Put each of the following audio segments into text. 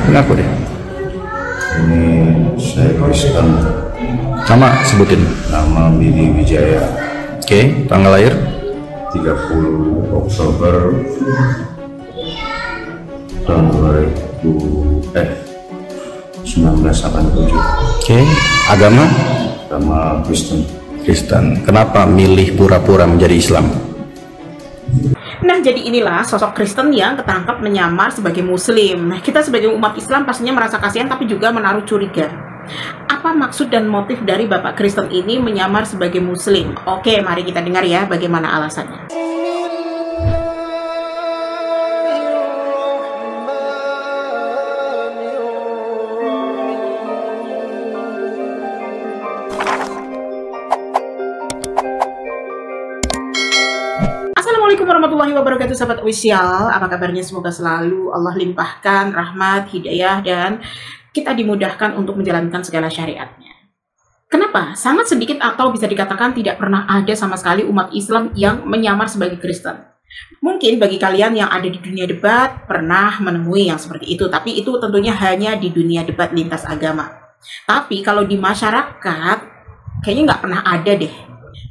Ngaku deh. Ini saya Kristen. Nama sebutin. Nama Billy Wijaya. Oke, tanggal lahir 30 Oktober tahun 1987. Oke, agama Agama Kristen. Kristen. Kenapa milih pura-pura menjadi Islam? Nah, jadi inilah sosok Kristen yang ketangkap menyamar sebagai Muslim. Nah, kita sebagai umat Islam pastinya merasa kasihan tapi juga menaruh curiga. Apa maksud dan motif dari Bapak Kristen ini menyamar sebagai Muslim? Oke, mari kita dengar ya bagaimana alasannya. Assalamualaikum warahmatullahi wabarakatuh, sahabat official. Apa kabarnya? Semoga selalu Allah limpahkan rahmat, hidayah, dan kita dimudahkan untuk menjalankan segala syariatnya. Kenapa? Sangat sedikit atau bisa dikatakan tidak pernah ada sama sekali umat Islam yang menyamar sebagai Kristen. Mungkin bagi kalian yang ada di dunia debat pernah menemui yang seperti itu, tapi itu tentunya hanya di dunia debat lintas agama. Tapi kalau di masyarakat, kayaknya nggak pernah ada deh.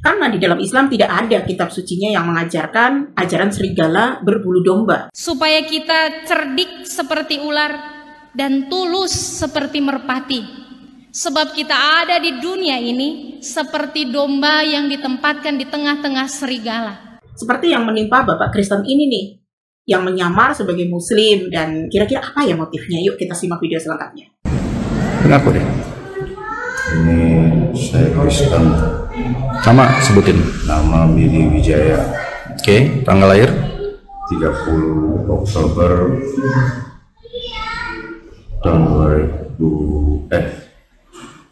Karena di dalam Islam tidak ada kitab sucinya yang mengajarkan ajaran serigala berbulu domba. Supaya kita cerdik seperti ular dan tulus seperti merpati. Sebab kita ada di dunia ini seperti domba yang ditempatkan di tengah-tengah serigala. Seperti yang menimpa Bapak Kristen ini nih, yang menyamar sebagai Muslim. Dan kira-kira apa ya motifnya? Yuk kita simak video selengkapnya. Ngaku deh. Ini saya Kristen. Nama sebutin. Nama Billy Wijaya. Oke, tanggal lahir 30 Oktober tahun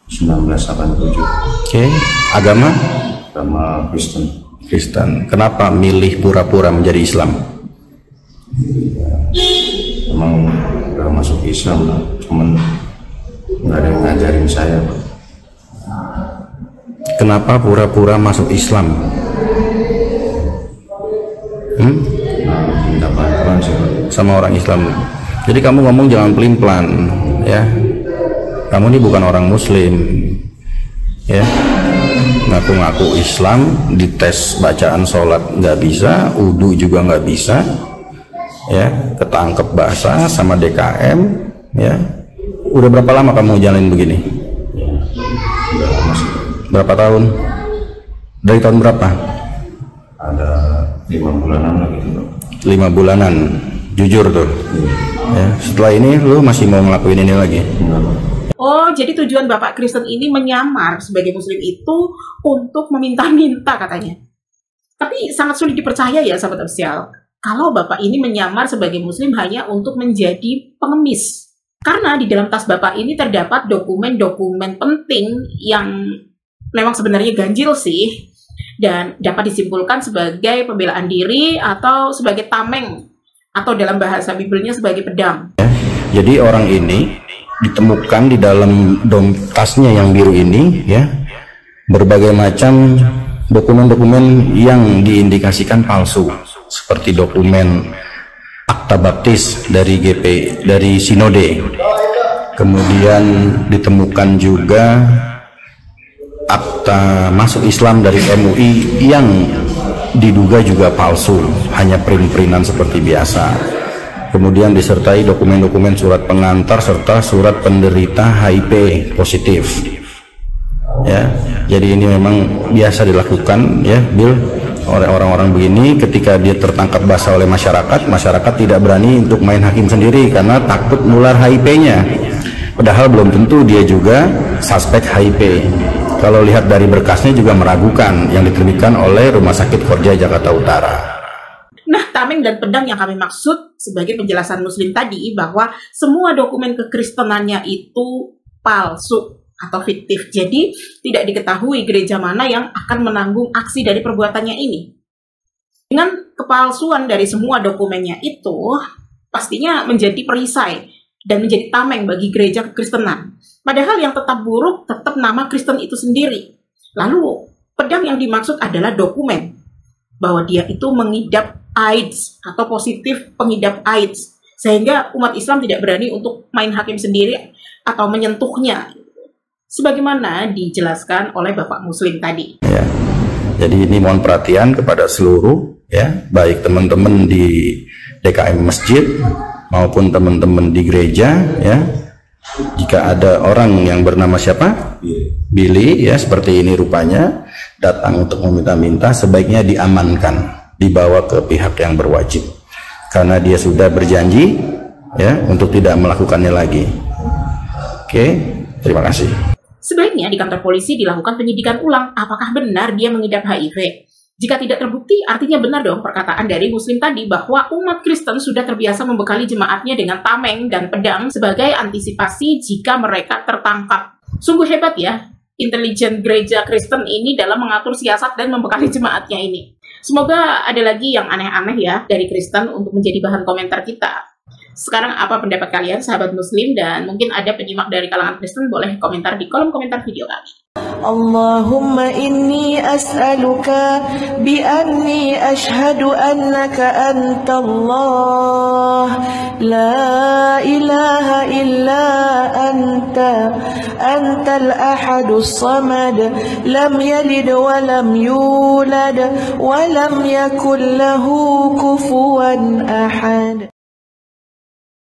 1987. Oke, agama Agama Kristen. Kristen. Kenapa milih pura-pura menjadi Islam? Emang udah masuk Islam, cuman nggak ada yang ngajarin saya, Pak. Kenapa pura-pura masuk Islam? Minta bantuan sih, Pak. Sama orang Islam. Jadi kamu ngomong jangan pelin-pelan, ya. Kamu ini bukan orang Muslim, ya. Ngaku-ngaku Islam, dites bacaan sholat nggak bisa, wudu juga nggak bisa, ya. Ketangkep basah sama DKM, ya. Udah berapa lama kamu jalanin begini? Udah lama sih. Berapa tahun? Dari tahun berapa? Ada 5 bulanan lah gitu, Pak. 5 bulanan. Jujur tuh. Ya, setelah ini lu masih mau ngelakuin ini lagi? Enggak, Pak. Oh, jadi tujuan Bapak Kristen ini menyamar sebagai Muslim itu untuk meminta-minta katanya. Tapi sangat sulit dipercaya ya, sahabat official. Kalau Bapak ini menyamar sebagai Muslim hanya untuk menjadi pengemis. Karena di dalam tas Bapak ini terdapat dokumen-dokumen penting yang memang sebenarnya ganjil sih. Dan dapat disimpulkan sebagai pembelaan diri atau sebagai tameng. Atau dalam bahasa Bibelnya sebagai pedang. Jadi orang ini ditemukan di dalam tasnya yang biru ini, ya, berbagai macam dokumen-dokumen yang diindikasikan palsu, seperti dokumen akta baptis dari dari Sinode. Kemudian ditemukan juga akta masuk Islam dari MUI yang diduga juga palsu, hanya print-printan seperti biasa. Kemudian disertai dokumen-dokumen surat pengantar serta surat penderita HIV positif. Ya, jadi ini memang biasa dilakukan, ya, Bill, oleh orang-orang begini. Ketika dia tertangkap basah oleh masyarakat tidak berani untuk main hakim sendiri karena takut nular HIV-nya. Padahal belum tentu dia juga suspek HIV. Kalau lihat dari berkasnya juga meragukan yang diterbitkan oleh Rumah Sakit Korja Jakarta Utara. Nah, tameng dan pedang yang kami maksud sebagai penjelasan Muslim tadi bahwa semua dokumen kekristenannya itu palsu atau fiktif. Jadi, tidak diketahui gereja mana yang akan menanggung aksi dari perbuatannya ini. Dengan kepalsuan dari semua dokumennya itu, pastinya menjadi perisai dan menjadi tameng bagi gereja kekristenan. Padahal yang tetap buruk tetap nama Kristen itu sendiri. Lalu, pedang yang dimaksud adalah dokumen bahwa dia itu mengidap AIDS atau positif pengidap AIDS. sehingga umat Islam tidak berani untuk main hakim sendiri atau menyentuhnya, sebagaimana dijelaskan oleh Bapak Muslim tadi. Ya. Jadi ini mohon perhatian kepada seluruh, ya, baik teman-teman di DKM masjid maupun teman-teman di gereja, ya. Jika ada orang yang bernama siapa? Billy, ya, seperti ini rupanya, datang untuk meminta-minta, sebaiknya diamankan, dibawa ke pihak yang berwajib, karena dia sudah berjanji, ya, untuk tidak melakukannya lagi. Oke, terima kasih. Sebaiknya di kantor polisi dilakukan penyidikan ulang, apakah benar dia mengidap HIV. Jika tidak terbukti, artinya benar dong perkataan dari Muslim tadi bahwa umat Kristen sudah terbiasa membekali jemaatnya dengan tameng dan pedang sebagai antisipasi jika mereka tertangkap. Sungguh hebat ya, intelijen gereja Kristen ini dalam mengatur siasat dan membekali jemaatnya ini. Semoga ada lagi yang aneh-aneh ya dari Kristen untuk menjadi bahan komentar kita. Sekarang apa pendapat kalian sahabat Muslim, dan mungkin ada penyimak dari kalangan Kristen, boleh komentar di kolom komentar video kami. Allahumma inni as'aluka bi anni ashhadu annaka anta Allah la ilaha illa anta antal ahadus samad lam yalid wa lam yulad wa lam yakul lahu kufuwan ahad.